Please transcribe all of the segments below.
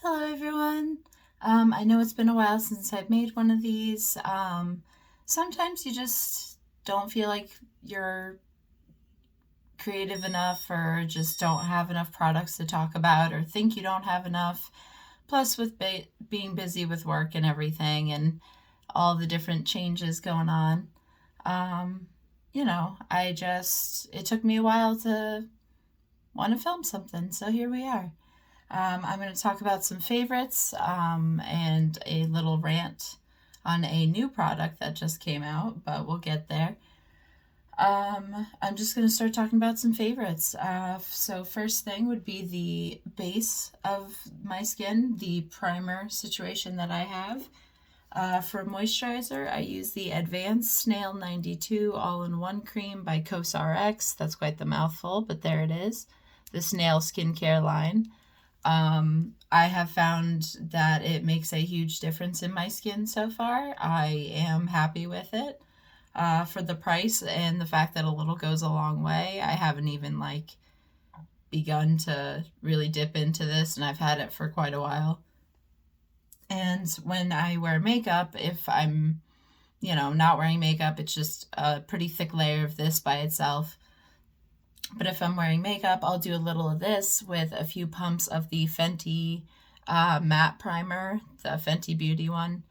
Hello everyone. I know it's been a while since I've made one of these. Sometimes you just don't feel like you're creative enough or just don't have enough products to talk about or think you don't have enough. Plus with being busy with work and everything and all the different changes going on. Um, it took me a while to want to film something, so here we are. I'm going to talk about some favorites and a little rant on a new product that just came out, but we'll get there. I'm just going to start talking about some favorites. So, first thing would be the base of my skin, the primer situation that I have. For moisturizer, I use the Advanced Snail 92 All-in-One Cream by CosRX. That's quite the mouthful, but there it is. The Snail skincare line. I have found that it makes a huge difference in my skin so far. I am happy with it. For the price and the fact that a little goes a long way, I haven't even begun to really dip into this, and I've had it for quite a while. And when I wear makeup, if I'm, not wearing makeup, it's just a pretty thick layer of this by itself. But if I'm wearing makeup, I'll do a little of this with a few pumps of the Fenty matte primer, the Fenty Beauty one,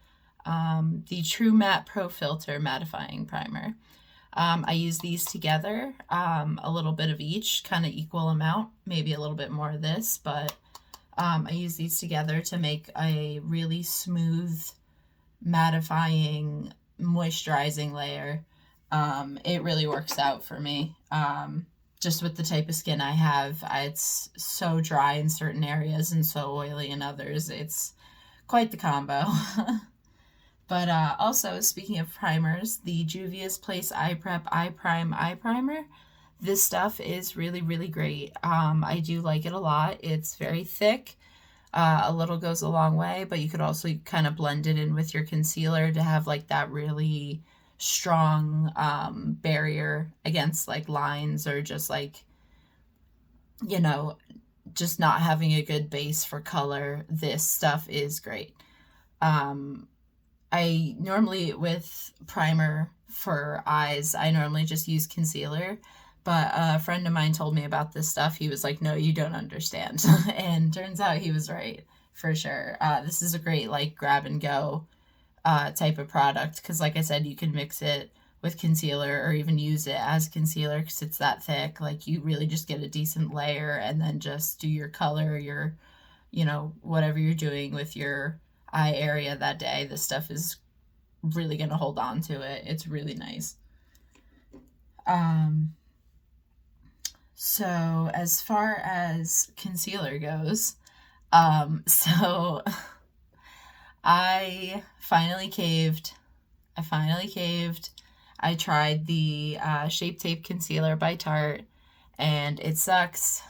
the True Matte Pro Filter mattifying primer. I use these together, a little bit of each, kind of equal amount, maybe a little bit more of this, but I use these together to make a really smooth, mattifying, moisturizing layer. It really works out for me. Just with the type of skin I have, it's so dry in certain areas and so oily in others. It's quite the combo. But also, speaking of primers, the Juvia's Place Eye Prep Eye Prime Eye Primer. This stuff is really, really great. I do like it a lot. It's very thick. A little goes a long way, but you could also kind of blend it in with your concealer to have that really strong barrier against lines or just just not having a good base for color. This stuff is great. I normally, with primer for eyes, I normally just use concealer, but a friend of mine told me about this stuff. He was like, no, you don't understand. And turns out he was right, for sure. This is a great grab and go type of product because, like I said, you can mix it with concealer or even use it as concealer because it's that thick. You really just get a decent layer and then just do your color, your whatever you're doing with your eye area that day. This stuff is really going to hold on to it. It's really nice. So as far as concealer goes, so I finally caved. I tried the Shape Tape Concealer by Tarte, and it sucks.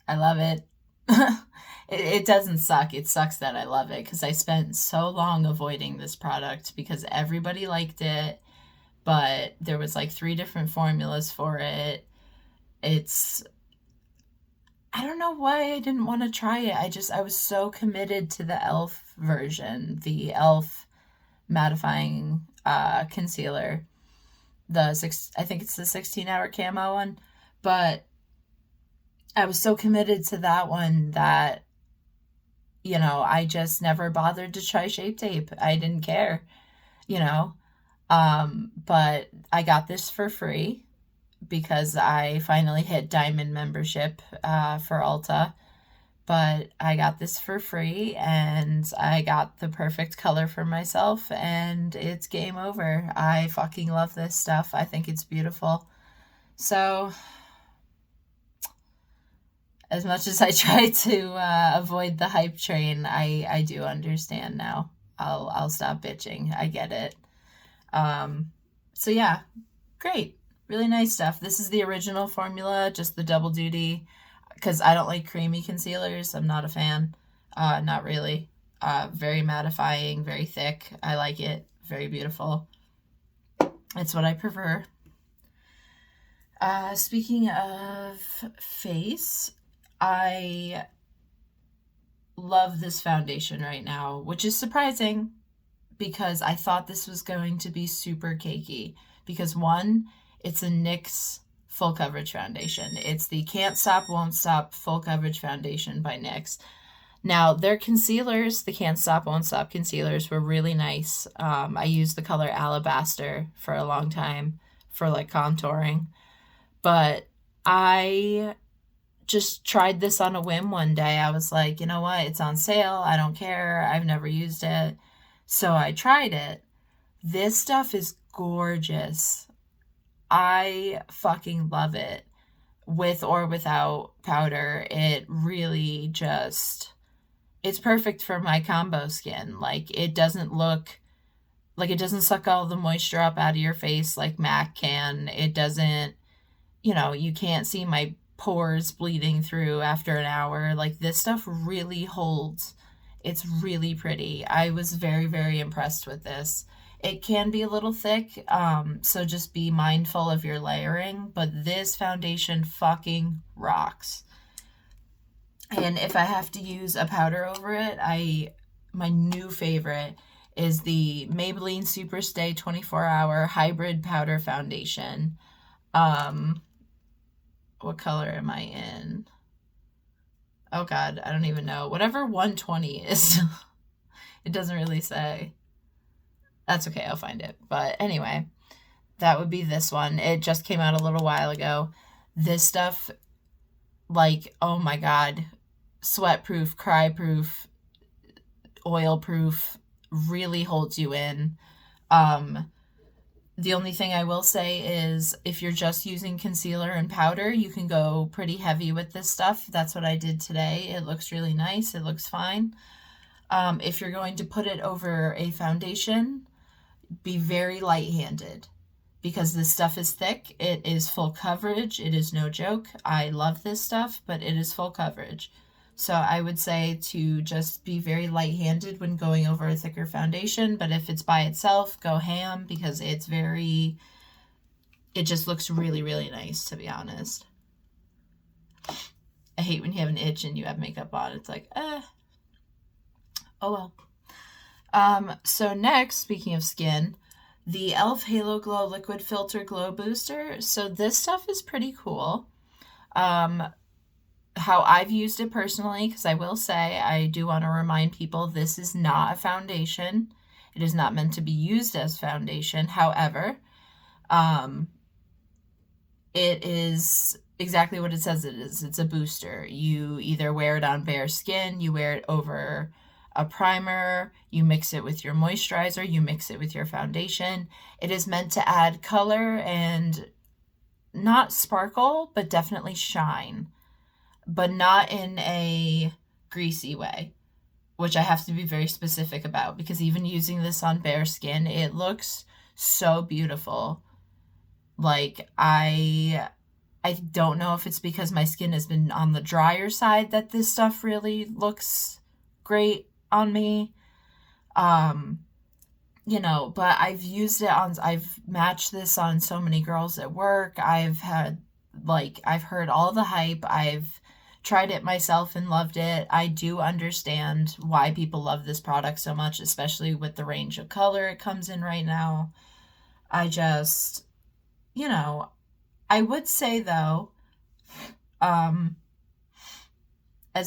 I love it. It doesn't suck. It sucks that I love it because I spent so long avoiding this product because everybody liked it, but there was 3 different formulas for it. I don't know why I didn't want to try it. I was so committed to the e.l.f. version, the e.l.f. mattifying concealer. I think it's the 16-hour camo one, but I was so committed to that one that I just never bothered to try Shape Tape. I didn't care, you know. But I got this for free because I finally hit Diamond membership for Ulta. But I got this for free and I got the perfect color for myself and it's game over. I fucking love this stuff. I think it's beautiful. So, as much as I try to avoid the hype train, I do understand now. I'll stop bitching. I get it. So yeah, great. Really nice stuff. This is the original formula, just the double duty, because I don't like creamy concealers. I'm not a fan. Not really. Very mattifying, very thick. I like it. Very beautiful. It's what I prefer. Speaking of face, I love this foundation right now, which is surprising because I thought this was going to be super cakey. Because one, it's a NYX full coverage foundation. It's the Can't Stop, Won't Stop full coverage foundation by NYX. Now, their concealers, the Can't Stop, Won't Stop concealers, were really nice. I used the color Alabaster for a long time for like contouring. But I just tried this on a whim one day. I was like, you know what? It's on sale. I don't care. I've never used it. So I tried it. This stuff is gorgeous. I fucking love it. With or without powder, it really just, it's perfect for my combo skin. Like, it doesn't look, like it doesn't suck all the moisture up out of your face like MAC can. It doesn't, you can't see my pores bleeding through after an hour. Like, this stuff really holds. It's really pretty. I was very, very impressed with this. It can be a little thick, so just be mindful of your layering, but this foundation fucking rocks. And if I have to use a powder over it, my new favorite is the Maybelline Superstay 24-Hour Hybrid Powder Foundation. What color am I in? Oh God, I don't even know. Whatever 120 is. It doesn't really say. That's okay, I'll find it. But anyway, that would be this one. It just came out a little while ago. This stuff, like, oh my God, sweat-proof, cry-proof, oil-proof, really holds you in. The only thing I will say is if you're just using concealer and powder, you can go pretty heavy with this stuff. That's what I did today. It looks really nice. It looks fine. If you're going to put it over a foundation, be very light-handed because this stuff is thick. It is full coverage. It is no joke. I love this stuff, but it is full coverage. So I would say to just be very light-handed when going over a thicker foundation, but if it's by itself, go ham because it just looks really, really nice, to be honest. I hate when you have an itch and you have makeup on. It's like, oh well. So next, speaking of skin, the e.l.f. Halo Glow Liquid Filter Glow Booster. So this stuff is pretty cool. How I've used it personally, because I will say, I do want to remind people this is not a foundation. It is not meant to be used as foundation. However, it is exactly what it says it is. It's a booster. You either wear it on bare skin, you wear it over a primer, you mix it with your moisturizer, you mix it with your foundation. It is meant to add color and not sparkle, but definitely shine. But not in a greasy way, which I have to be very specific about because even using this on bare skin, it looks so beautiful. Like, I don't know if it's because my skin has been on the drier side that this stuff really looks great on me. But I've matched this on so many girls at work. I've heard all the hype. I've tried it myself and loved it. I do understand why people love this product so much, especially with the range of color it comes in right now. I just, I would say though, as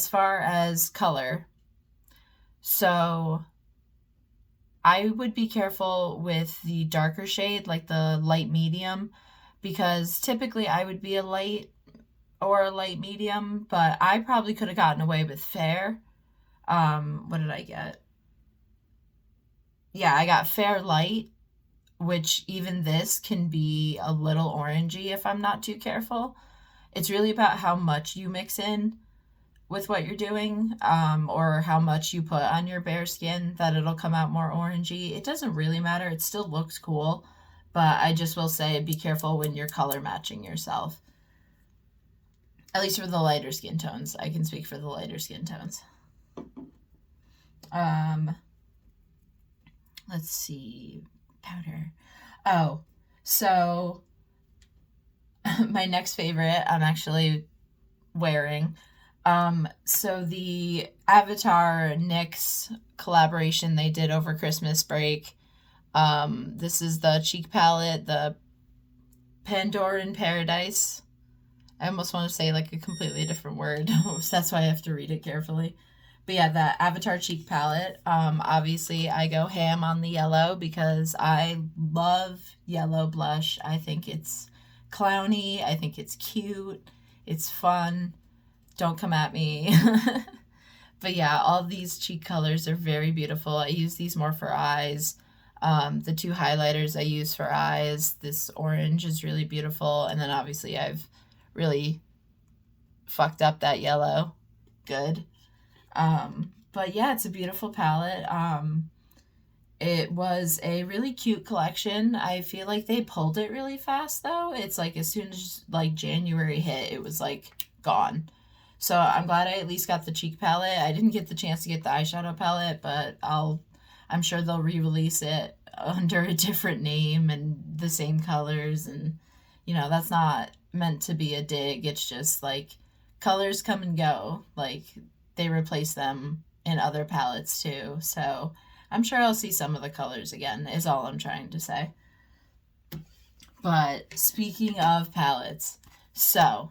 far as color, so I would be careful with the darker shade, like the light medium, because typically I would be a light or a light medium, but I probably could have gotten away with fair. What did I get? Yeah, I got fair light, which even this can be a little orangey if I'm not too careful. It's really about how much you mix in with what you're doing, or how much you put on your bare skin that it'll come out more orangey. It doesn't really matter. It still looks cool, but I just will say be careful when you're color matching yourself. At least for the lighter skin tones. I can speak for the lighter skin tones. Let's see. Powder. Oh, so my next favorite I'm actually wearing. So the Avatar NYX collaboration they did over Christmas break. This is the cheek palette, the Pandoran Paradise. I almost want to say like a completely different word. That's why I have to read it carefully. But yeah, the Avatar cheek palette. Obviously, I go ham on the yellow because I love yellow blush. I think it's clowny. I think it's cute. It's fun. Don't come at me. But yeah, all these cheek colors are very beautiful. I use these more for eyes. The two highlighters I use for eyes. This orange is really beautiful. And then obviously I've really fucked up that yellow. Good. But yeah, it's a beautiful palette. It was a really cute collection. I feel like they pulled it really fast though. It's like as soon as like January hit, it was like gone. So I'm glad I at least got the cheek palette. I didn't get the chance to get the eyeshadow palette, but I'm sure they'll re-release it under a different name and the same colors, and that's not meant to be a dig. It's just like colors come and go. Like they replace them in other palettes too. So I'm sure I'll see some of the colors again, is all I'm trying to say. But speaking of palettes, so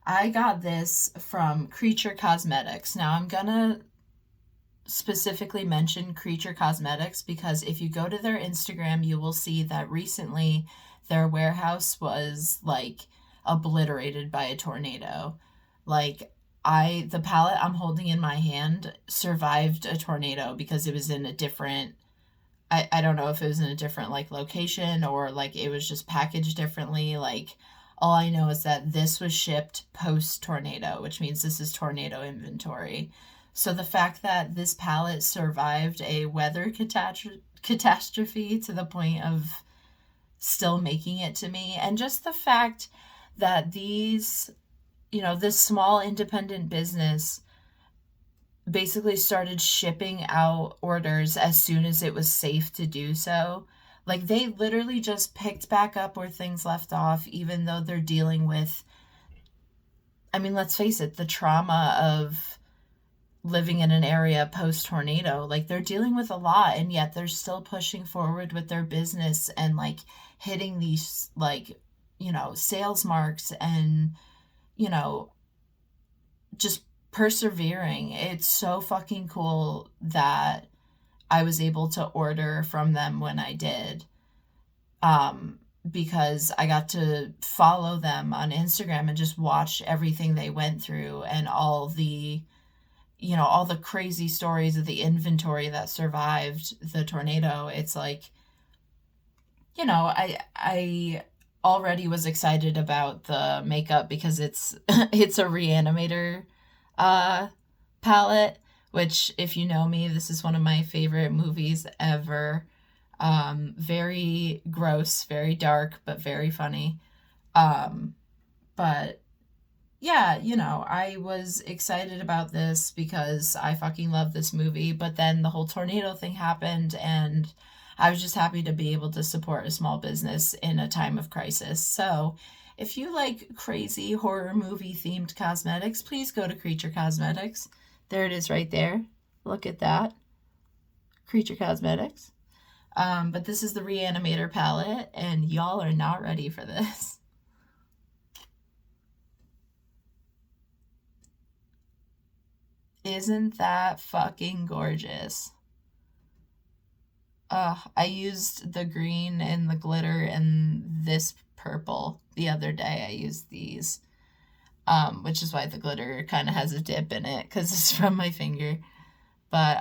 I got this from Creature Cosmetics. Now I'm gonna specifically mention Creature Cosmetics because if you go to their Instagram, you will see that recently their warehouse was like obliterated by a tornado. Like the palette I'm holding in my hand survived a tornado because it was in a different, I don't know if it was in a different like location or like it was just packaged differently. Like all I know is that this was shipped post tornado, which means this is tornado inventory. So the fact that this palette survived a weather catastrophe to the point of still making it to me, and just the fact that these, this small independent business basically started shipping out orders as soon as it was safe to do so. Like they literally just picked back up where things left off, even though they're dealing with, I mean, let's face it, the trauma of living in an area post tornado. Like they're dealing with a lot, and yet they're still pushing forward with their business and like hitting these like, sales marks and, just persevering. It's so fucking cool that I was able to order from them when I did. Because I got to follow them on Instagram and just watch everything they went through and all the crazy stories of the inventory that survived the tornado. It's like, I already was excited about the makeup because it's it's a Reanimator palette, which if you know me, this is one of my favorite movies ever. Very gross, very dark, but very funny. But yeah, I was excited about this because I fucking love this movie, but then the whole tornado thing happened, and I was just happy to be able to support a small business in a time of crisis. So, if you like crazy horror movie themed cosmetics, please go to Creature Cosmetics. There it is right there. Look at that. Creature Cosmetics. But this is the Reanimator palette, and y'all are not ready for this. Isn't that fucking gorgeous? I used the green and the glitter and this purple the other day. I used these, which is why the glitter kind of has a dip in it because it's from my finger. But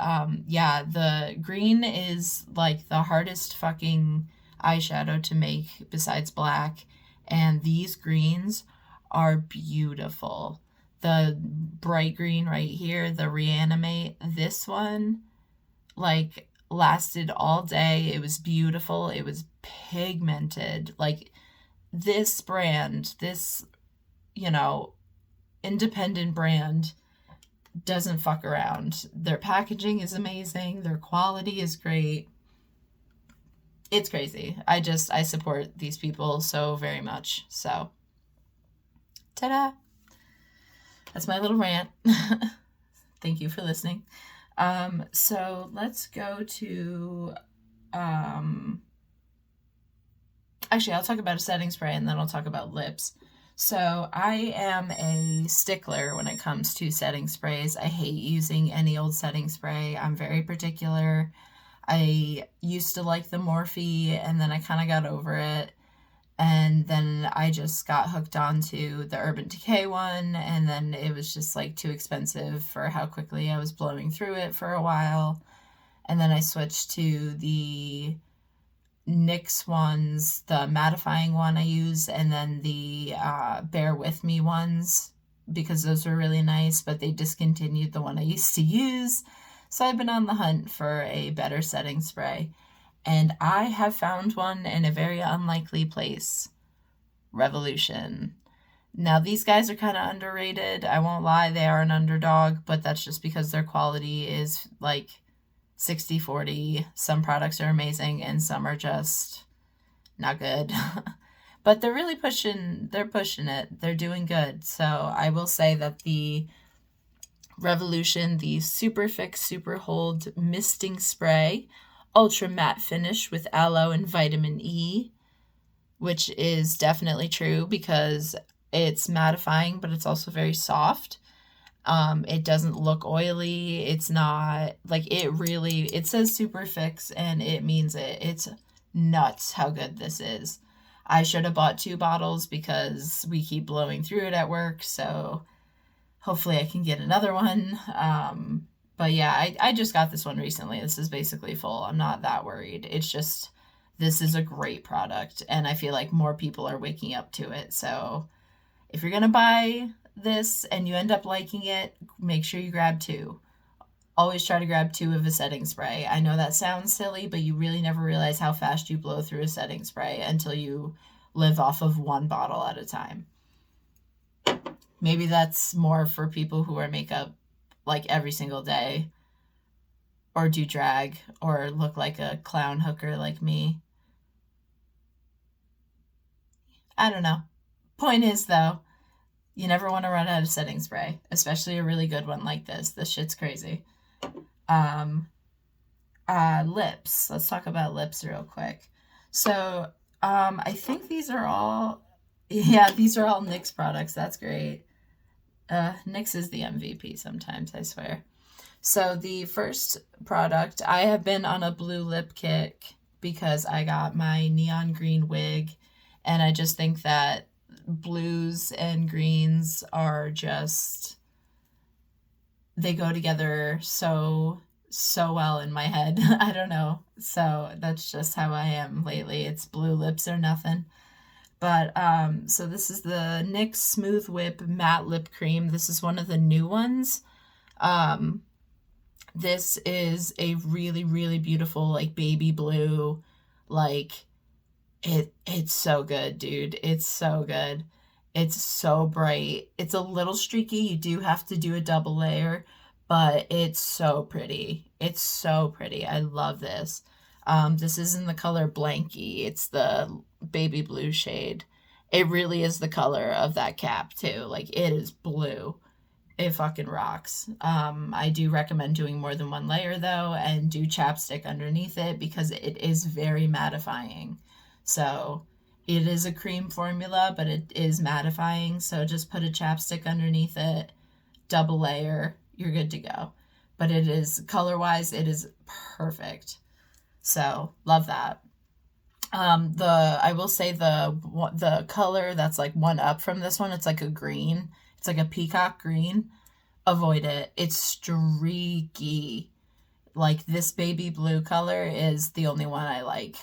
yeah, the green is like the hardest fucking eyeshadow to make besides black, and these greens are beautiful. The bright green right here, the Reanimate, this one, like lasted all day. It was beautiful. It was pigmented. Like this brand, this, independent brand doesn't fuck around. Their packaging is amazing. Their quality is great. It's crazy. I support these people so very much. So, ta-da. that's my little rant. Thank you for listening. So let's go to, actually, I'll talk about a setting spray and then I'll talk about lips. So I am a stickler when it comes to setting sprays. I hate using any old setting spray. I'm very particular. I used to like the Morphe and then I kind of got over it. And then I just got hooked onto the Urban Decay one, and then it was just like too expensive for how quickly I was blowing through it for a while. And then I switched to the NYX ones, the mattifying one I use, and then the Bear With Me ones, because those were really nice, but they discontinued the one I used to use. So I've been on the hunt for a better setting spray. And I have found one in a very unlikely place. Revolution. Now, these guys are kind of underrated. I won't lie, they are an underdog, but that's just because their quality is like 60-40. Some products are amazing and some are just not good. But they're really pushing it. They're doing good. So I will say that the Revolution, the Super Fix Super Hold Misting Spray, ultra matte finish with aloe and vitamin E, which is definitely true because it's mattifying, but it's also very soft. It doesn't look oily. It's not like it says Super Fix and it means it. It's nuts how good this is. I should have bought 2 bottles because we keep blowing through it at work. So hopefully I can get another one. But yeah, I just got this one recently. This is basically full. I'm not that worried. It's just, this is a great product and I feel like more people are waking up to it. So if you're going to buy this and you end up liking it, make sure you grab 2. Always try to grab 2 of a setting spray. I know that sounds silly, but you really never realize how fast you blow through a setting spray until you live off of 1 bottle at a time. Maybe that's more for people who wear makeup like every single day or do drag or look like a clown hooker like me. I don't know. Point is, though, you never want to run out of setting spray, especially a really good one like this. This shit's crazy. Lips. Let's talk about lips real quick. So, I think these are all NYX products. That's great. NYX is the MVP sometimes, I swear. So the first product, I have been on a blue lip kick because I got my neon green wig, and I just think that blues and greens are just, they go together so well in my head. I don't know. So that's just how I am lately. It's blue lips or nothing. But so this is the NYX Smooth Whip Matte Lip Cream. This is one of the new ones. This is a really, really beautiful, like, baby blue. Like, it's so good, dude. It's so good. It's so bright. It's a little streaky. You do have to do a double layer, but it's so pretty. It's so pretty. I love this. This is in the color Blanky. It's the baby blue shade. It really is the color of that cap too. Like, it is blue. It fucking rocks. I do recommend doing more than 1 layer though, and do chapstick underneath it because it is very mattifying. So it is a cream formula, but it is mattifying. So just put a chapstick underneath it, double layer, you're good to go. But it is, color-wise, it is perfect. So love that. I will say the color that's like 1 up from this one, it's like a green. It's like a peacock green. Avoid it. It's streaky. Like, this baby blue color is the only one I like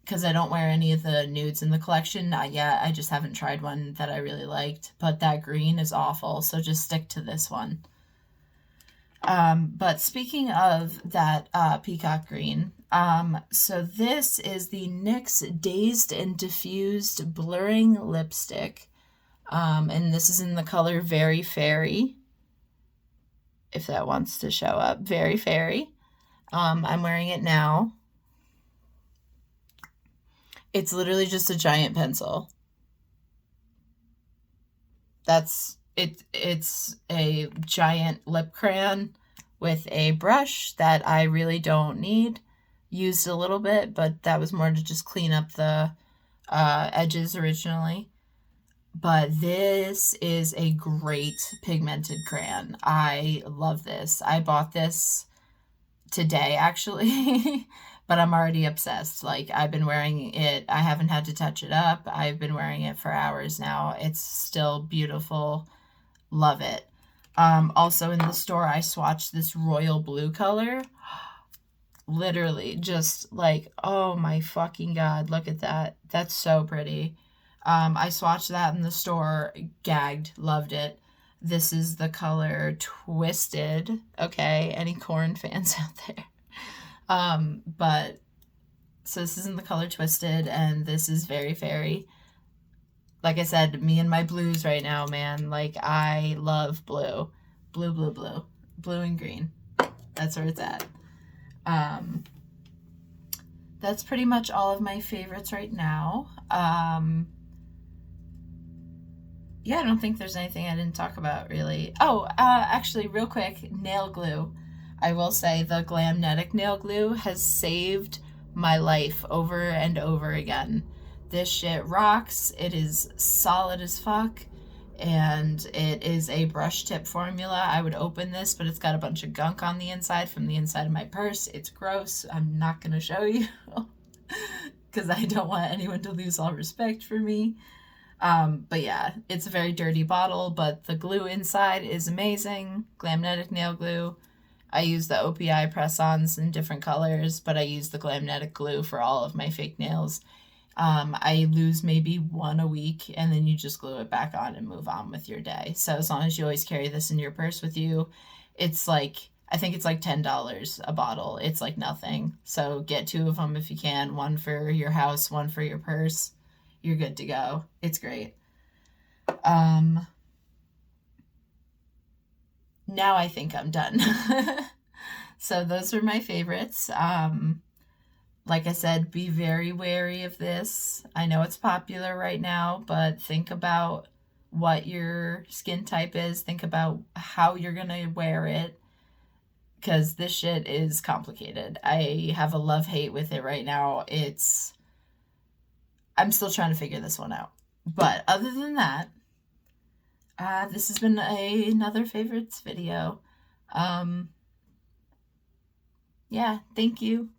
because I don't wear any of the nudes in the collection. Not yet. I just haven't tried one that I really liked. But that green is awful, so just stick to this one. But speaking of that peacock green, so this is the NYX Dazed and Diffused Blurring Lipstick. And this is in the color Very Fairy, if that wants to show up. Very Fairy. I'm wearing it now. It's literally just a giant pencil. That's it's a giant lip crayon with a brush that I really don't need. Used a little bit, but that was more to just clean up the edges originally. But this is a great pigmented crayon. I love this. I bought this today, actually, but I'm already obsessed. Like, I've been wearing it. I haven't had to touch it up. I've been wearing it for hours now. It's still beautiful. Love it. Also in the store, I swatched this royal blue color. Literally, just like, oh my fucking God, look at that. That's so pretty. I swatched that in the store, gagged, loved it. This is the color Twisted. Okay, any Korn fans out there? But so this is in the color Twisted, and this is Very Fairy. Like I said, me and my blues right now, man. Like, I love blue. Blue, blue, blue. Blue and green. That's where it's at. That's pretty much all of my favorites right now. Yeah, I don't think there's anything I didn't talk about, really. Oh, actually, real quick, nail glue. I will say the Glamnetic nail glue has saved my life over and over again. This shit rocks. It is solid as fuck, and it is a brush tip formula. I would open this, but it's got a bunch of gunk on the inside from the inside of my purse. It's gross. I'm not going to show you because I don't want anyone to lose all respect for me. But yeah, it's a very dirty bottle, but the glue inside is amazing. Glamnetic nail glue. I use the OPI press-ons in different colors, but I use the Glamnetic glue for all of my fake nails. I lose maybe one a week, and then you just glue it back on and move on with your day. So as long as you always carry this in your purse with you, it's like, I think it's like $10 a bottle. It's like nothing. So get 2 of them if you can. One for your house, one for your purse. You're good to go. It's great. Now I think I'm done. So those are my favorites. Like I said, be very wary of this. I know it's popular right now, but think about what your skin type is. Think about how you're going to wear it, because this shit is complicated. I have a love-hate with it right now. I'm still trying to figure this one out. But other than that, this has been another favorites video. Yeah, thank you.